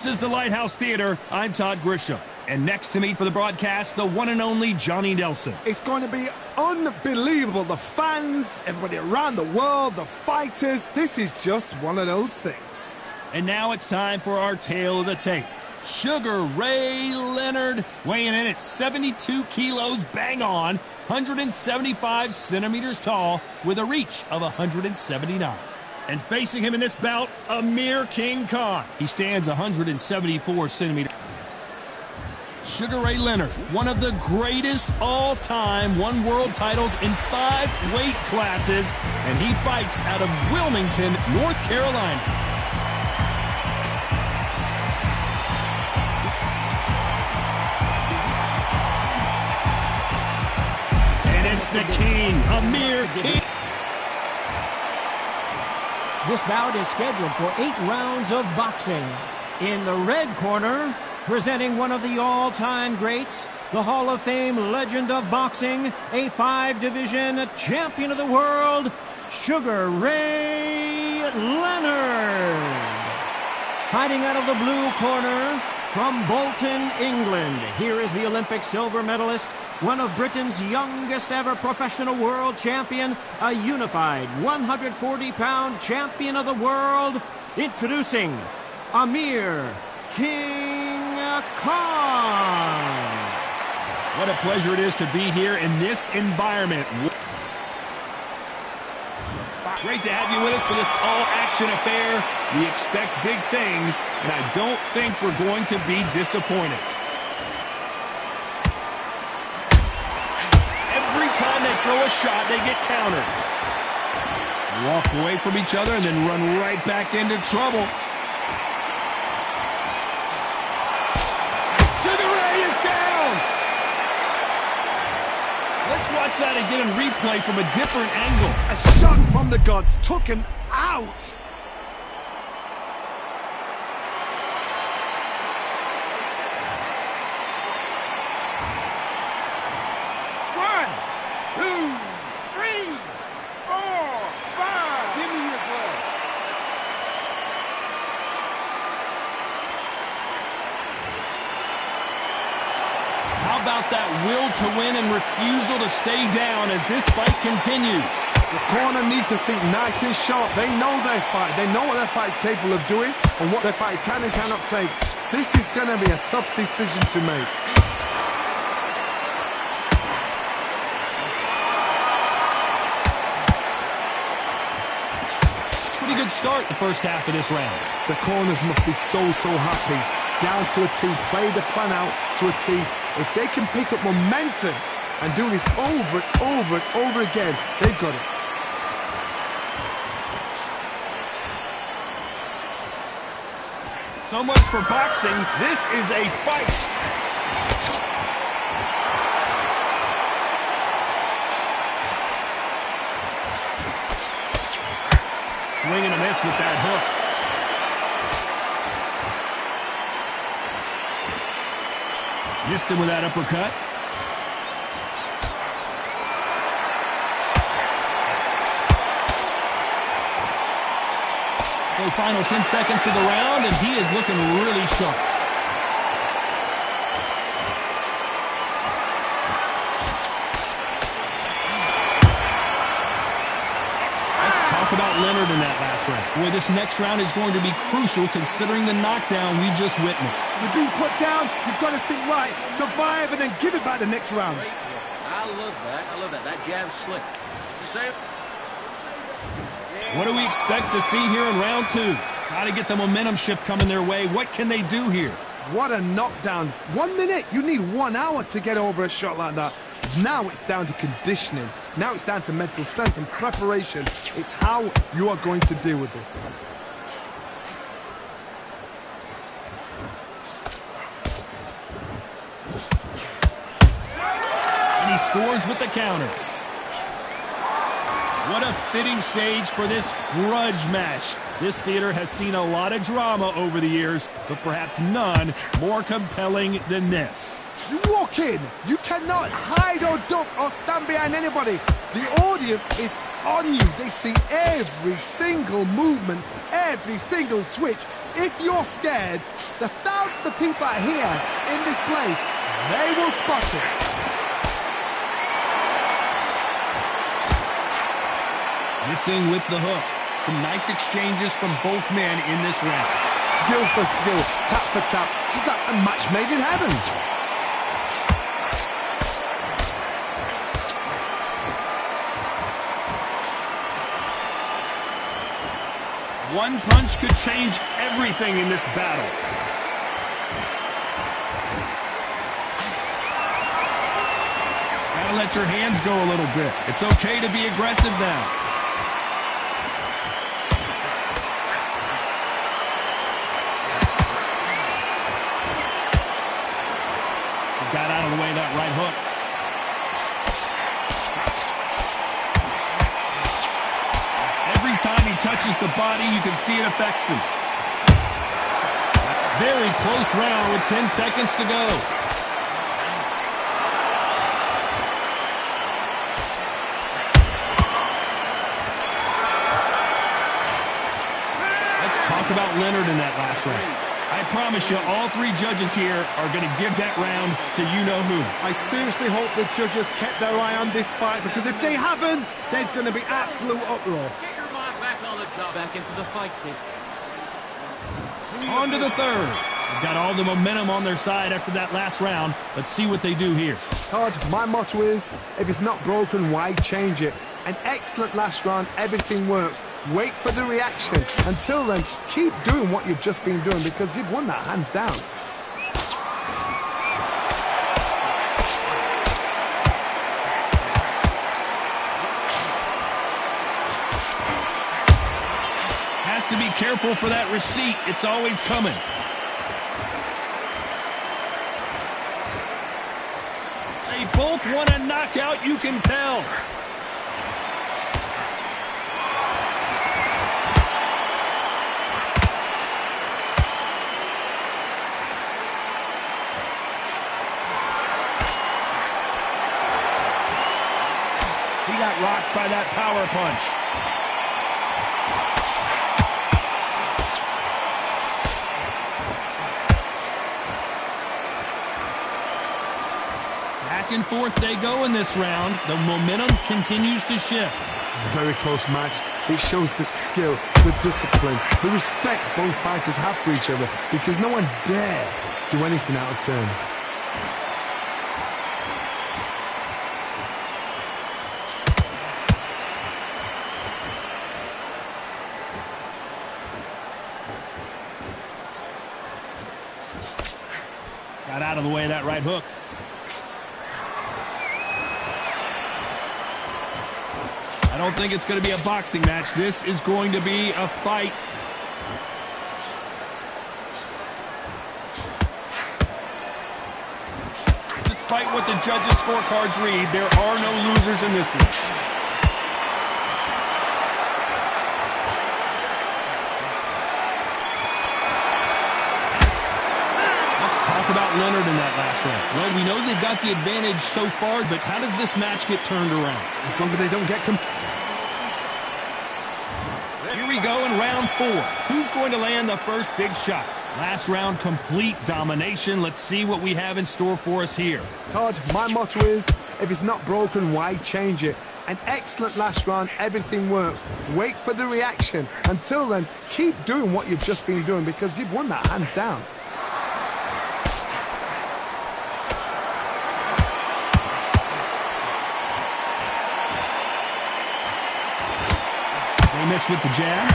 This is the Lighthouse Theater. I'm Todd Grisham. And next to me for the broadcast, the one and only Johnny Nelson. It's going to be unbelievable. The fans, everybody around the world, the fighters. This is just one of those things. And now it's time for our tale of the tape. Sugar Ray Leonard, weighing in at 72 kilos, bang on, 175 centimeters tall, with a reach of 179. And facing him in this bout, Amir King Khan. He stands 174 centimeters. Sugar Ray Leonard, one of the greatest all-time, won world titles in 5 weight classes, and he fights out of Wilmington, North Carolina. And it's the king, Amir King. This bout is scheduled for 8 rounds of boxing. In the red corner, presenting one of the all-time greats, the Hall of Fame legend of boxing, a 5-division champion of the world, Sugar Ray Leonard. Fighting out of the blue corner, from Bolton, England, here is the Olympic silver medalist, one of Britain's youngest ever professional world champion, a unified 140-pound champion of the world, introducing Amir King Khan. What a pleasure it is to be here in this environment. Great to have you with us for this all-action affair. We expect big things, and I don't think we're going to be disappointed. Every time they throw a shot, they get countered. Walk away from each other and then run right back into trouble. Let's watch that again and replay from a different angle. A shot from the gods took him out. One, two, three, four, five. Give me your glove. How about that will to win and refusal to stay down as this fight continues? The corner need to think nice and sharp. They know their fight. They know what their fight is capable of doing and what their fight can and cannot take. This is going to be a tough decision to make. Pretty good start the first half of this round. The corners must be so happy. Down to a T, play the plan out to a T. If they can pick up momentum and do this over and over and over again, they've got it. So much for boxing. This is a fight. Swing and a miss with that hook. Missed him with that uppercut. So final 10 seconds of the round, and he is looking really sharp. Let's talk about Leonard in that last round. Boy, this next round is going to be crucial considering the knockdown we just witnessed. You're being put down, you've got to think right, survive, and then give it back the next round. I love that. I love that. That jab's slick. It's the same. What do we expect to see here in round 2? Got to get the momentum shift coming their way. What can they do here? What a knockdown. 1 minute. You need 1 hour to get over a shot like that. Now it's down to conditioning. Now it's down to mental strength and preparation. It's how you are going to deal with this. And he scores with the counter. What a fitting stage for this grudge match. This theater has seen a lot of drama over the years, but perhaps none more compelling than this. You walk in, you cannot hide or duck or stand behind anybody. The audience is on you. They see every single movement, every single twitch. If you're scared, the thousands of people out here in this place, they will spot it. Missing with the hook. Some nice exchanges from both men in this round. Skill for skill, tap for tap, just like a match made in heaven. One punch could change everything in this battle. Gotta let your hands go a little bit. It's okay to be aggressive now. Got out of the way of that right hook. Every time he touches the body, you can see it affects him. Very close round with 10 seconds to go. Let's talk about Leonard in that last round. I promise you, all three judges here are going to give that round to you-know-who. I seriously hope the judges kept their eye on this fight, because if they haven't, there's going to be absolute uproar. Get your mind back on the job. Back into the fight, kid. On to the third. They've got all the momentum on their side after that last round. Let's see what they do here. Todd, my motto is, if it's not broken, why change it? An excellent last round, everything works. Wait for the reaction. Until then, keep doing what you've just been doing, because you've won that hands down. Has to be careful for that receipt. It's always coming. They both want a knockout, you can tell. He got rocked by that power punch. Back and forth they go in this round. The momentum continues to shift. A very close match. It shows the skill, the discipline, the respect both fighters have for each other, because no one dare do anything out of turn. Got out of the way of that right hook. I don't think it's going to be a boxing match. This is going to be a fight. Despite what the judges' scorecards read, there are no losers in this one. About Leonard in that last round. Well, we know they've got the advantage so far, but how does this match get turned around? As long as they don't get... Here we go in round 4. Who's going to land the first big shot? Last round, complete domination. Let's see what we have in store for us here. Todd, my motto is, if it's not broken, why change it? An excellent last round, everything works. Wait for the reaction. Until then, keep doing what you've just been doing, because you've won that hands down. Miss with the jab.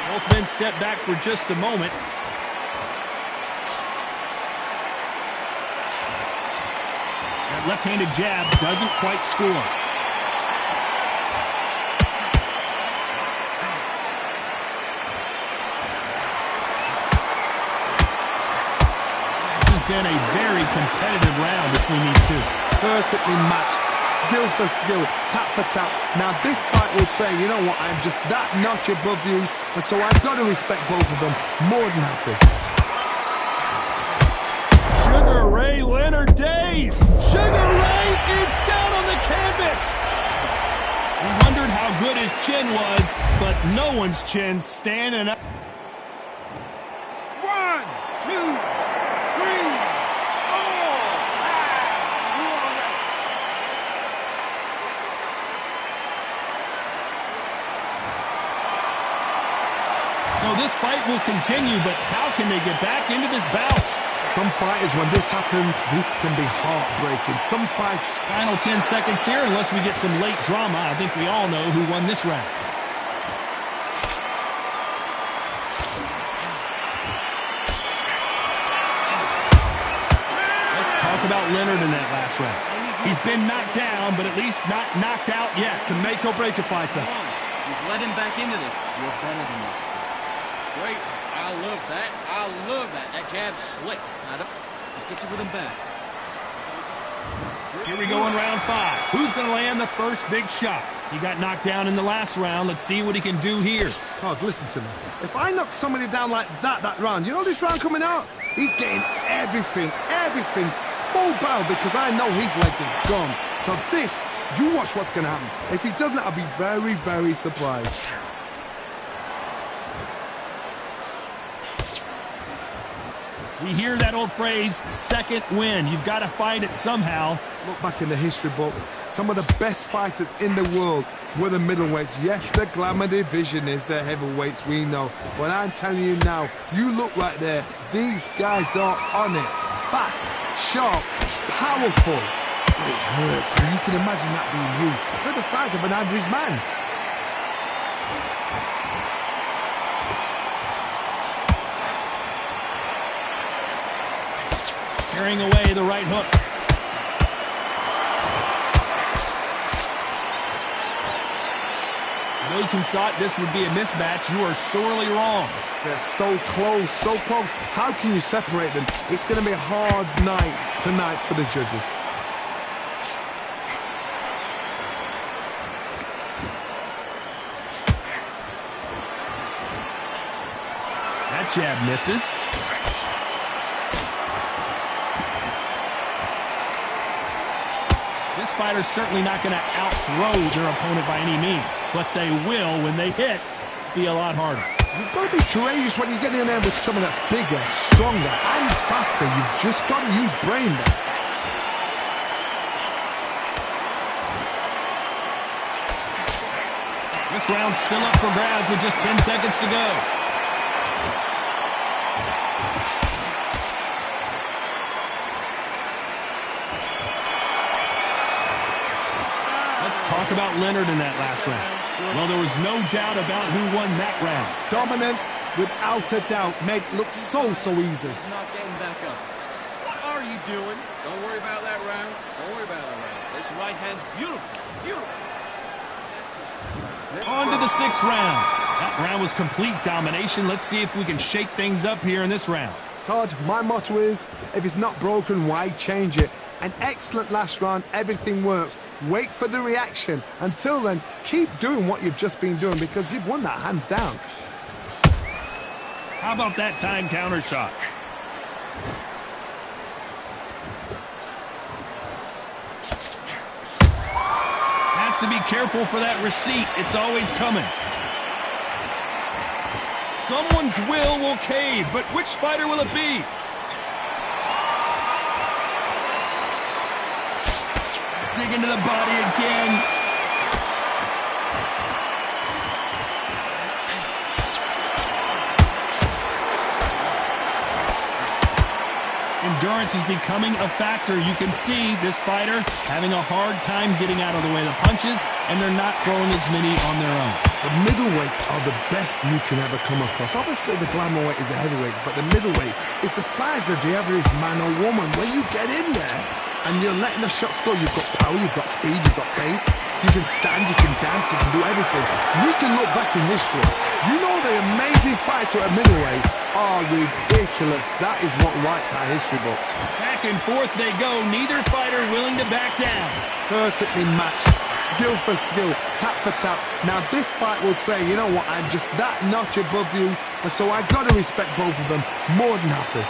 Both men step back for just a moment. That left-handed jab doesn't quite score. Been a very competitive round between these two. Perfectly matched, skill for skill, tap for tap. Now this fight will say, you know what, I'm just that notch above you, and so I've got to respect both of them more than happy. Sugar Ray Leonard dazed. Sugar Ray is down on the canvas. We wondered how good his chin was, but no one's chin's standing up. 1, 2, 3, 4. So this fight will continue, but how can they get back into this bout? Some fighters, when this happens, this can be heartbreaking. Some fights... Final 10 seconds here, unless we get some late drama. I think we all know who won this round. Let's talk about Leonard in that last round. He's been knocked down, but at least not knocked out yet. Can make or break a fighter. You've led him back into this. You're better than this. Great. I love that. I love that. That jab's slick. Just get you with him back. Here we go in round 5. Who's going to land the first big shot? He got knocked down in the last round. Let's see what he can do here. Todd, listen to me. If I knock somebody down like that round, you know this round coming out? He's getting everything, full barrel, because I know his legs are gone. So this, you watch what's going to happen. If he doesn't, I'll be very, very surprised. We hear that old phrase, second win. You've got to find it somehow. Look back in the history books. Some of the best fighters in the world were the middleweights. Yes, the glamour division is the heavyweights, we know. But I'm telling you now, you look right there. These guys are on it. Fast, sharp, powerful. But it hurts. And you can imagine that being you. They're the size of an average man. Carrying away the right hook. Those who thought this would be a mismatch, you are sorely wrong. They're so close, so close. How can you separate them? It's going to be a hard night tonight for the judges. That jab misses. This fighter's certainly not going to out-throw their opponent by any means, but they will, when they hit, be a lot harder. You've got to be courageous when you get in there with someone that's bigger, stronger, and faster. You've just got to use brain there. This round's still up for grabs with just 10 seconds to go. Talk about Leonard in that last round. Well, there was no doubt about who won that round. Dominance, without a doubt, made look so easy. He's not getting back up. What are you doing? Don't worry about that round. Don't worry about that round. This right hand's beautiful. Beautiful. On to the 6th round. That round was complete domination. Let's see if we can shake things up here in this round. Todd, my motto is, if it's not broken, why change it? An excellent last round, everything works. Wait for the reaction. Until then, keep doing what you've just been doing, because you've won that hands down. How about that time counter shot? Has to be careful for that receipt. It's always coming. Someone's will cave, but which fighter will it be? Dig into the body again. Endurance is becoming a factor. You can see this fighter having a hard time getting out of the way of the punches, and they're not throwing as many on their own. The middleweights are the best you can ever come across. Obviously, the glamour weight is a heavyweight, but the middleweight is the size of the average man or woman. When you get in there, and you're letting the shots go. You've got power, you've got speed, you've got pace. You can stand, you can dance, you can do everything. We can look back in history. You know the amazing fights at middleweight are ridiculous. That is what writes our history books. Back and forth they go, neither fighter willing to back down. Perfectly matched, skill for skill, tap for tap. Now this fight will say, you know what, I'm just that notch above you, and so I got to respect both of them more than happy.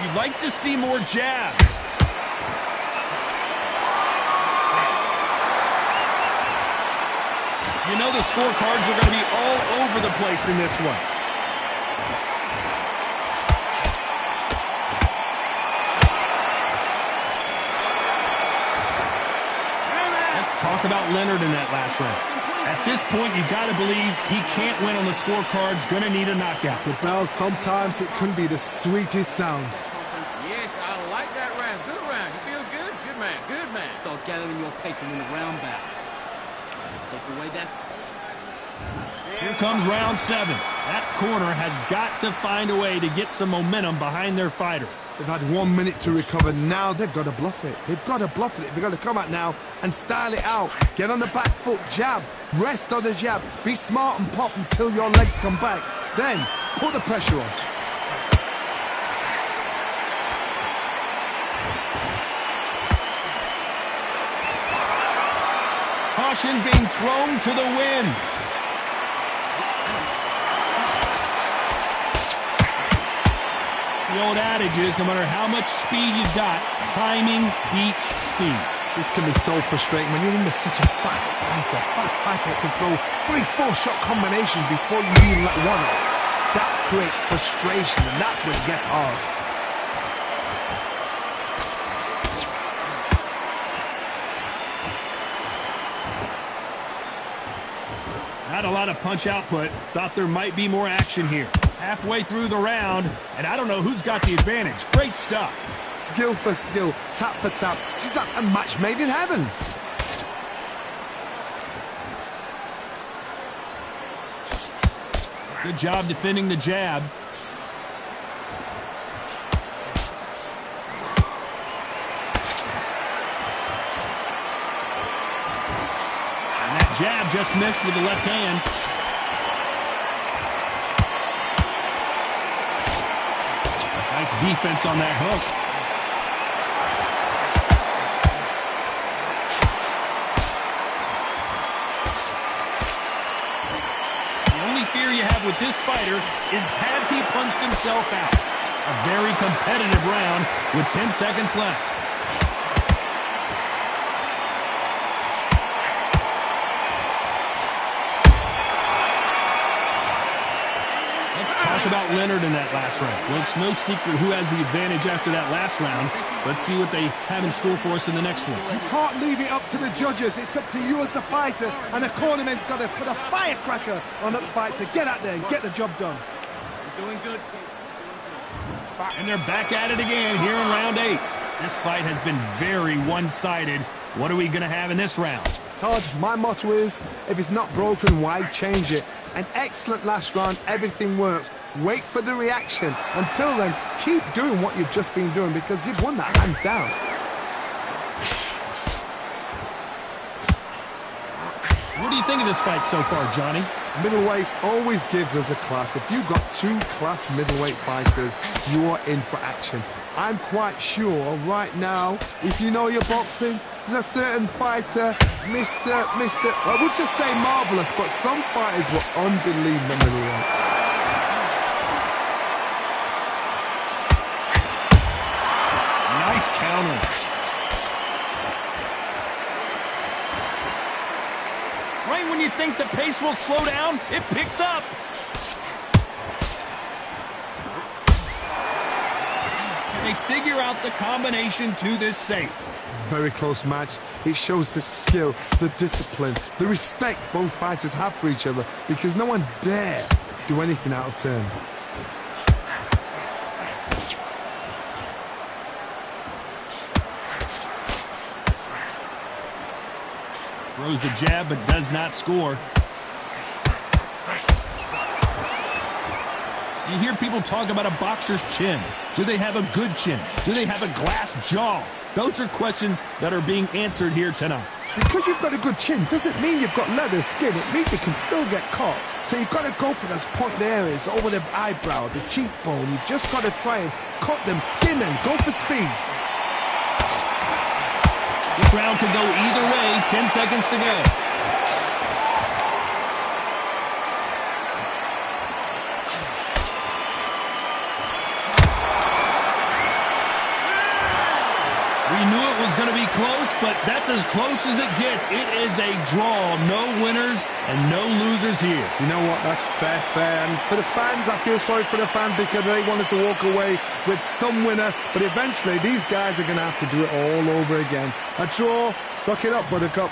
You'd like to see more jabs. You know the scorecards are going to be all over the place in this one. Let's talk about Leonard in that last round. At this point, you've got to believe he can't win on the scorecards, going to need a knockout. The bell, sometimes it can be the sweetest sound. Yes, I like that round. Good round. You feel good? Good man. Good man. Start gathering your pace and win the round back. Take away that. Here comes round 7. That corner has got to find a way to get some momentum behind their fighter. They've had 1 minute to recover. Now they've got to bluff it. They've got to bluff it. They've got to come out now and style it out. Get on the back foot, jab. Rest on the jab. Be smart and pop until your legs come back. Then put the pressure on. Caution being thrown to the wind. The old adage is, no matter how much speed you've got, timing beats speed. This can be so frustrating when you're under such a fast fighter. Fast fighter that can throw 3-4 shot combinations before you even let one off. That creates frustration, and that's when it gets hard. Not a lot of punch output. Thought there might be more action here. Halfway through the round, and I don't know who's got the advantage. Great stuff. Skill for skill, tap for tap. She's like a match made in heaven. Good job defending the jab. And that jab just missed with the left hand. Nice defense on that hook. The only fear you have with this fighter is, has he punched himself out? A very competitive round with 10 seconds left. Talk about Leonard in that last round. Well, it's no secret who has the advantage after that last round. Let's see what they have in store for us in the next one. You can't leave it up to the judges. It's up to you as the fighter, and the cornerman's got to put a firecracker on that fight to get out there and get the job done. You're doing good. And they're back at it again here in round 8. This fight has been very one-sided. What are we going to have in this round? Todd, my motto is, if it's not broken, why change it? An excellent last round, everything works. Wait for the reaction. Until then, keep doing what you've just been doing because you've won that hands down. What do you think of this fight so far, Johnny? Middleweight always gives us a class. If you've got 2 class middleweight fighters, you are in for action. I'm quite sure right now, if you know your boxing, there's a certain fighter, Mr. I would just say marvelous, but some fighters were unbelievable middleweight. Nice counter. Right when you think the pace will slow down, it picks up. And they figure out the combination to this safe. Very close match. It shows the skill, the discipline, the respect both fighters have for each other because no one dare do anything out of turn. Throws the jab but does not score. You hear people talk about a boxer's chin. Do they have a good chin? Do they have a glass jaw? Those are questions that are being answered here tonight. Because you've got a good chin doesn't mean you've got leather skin. It means you can still get caught. So you've got to go for those pointed areas over the eyebrow, the cheekbone. You've just got to try and cut them, skin them, go for speed. This round could go either way. 10 seconds to go. We knew it was going to be close, but that's as close as it gets. It is a draw. No winners and no losers here. You know what? That's fair. And for the fans, I feel sorry for the fans because they wanted to walk away with some winner. But eventually, these guys are going to have to do it all over again. A draw. Suck it up, Buttercup.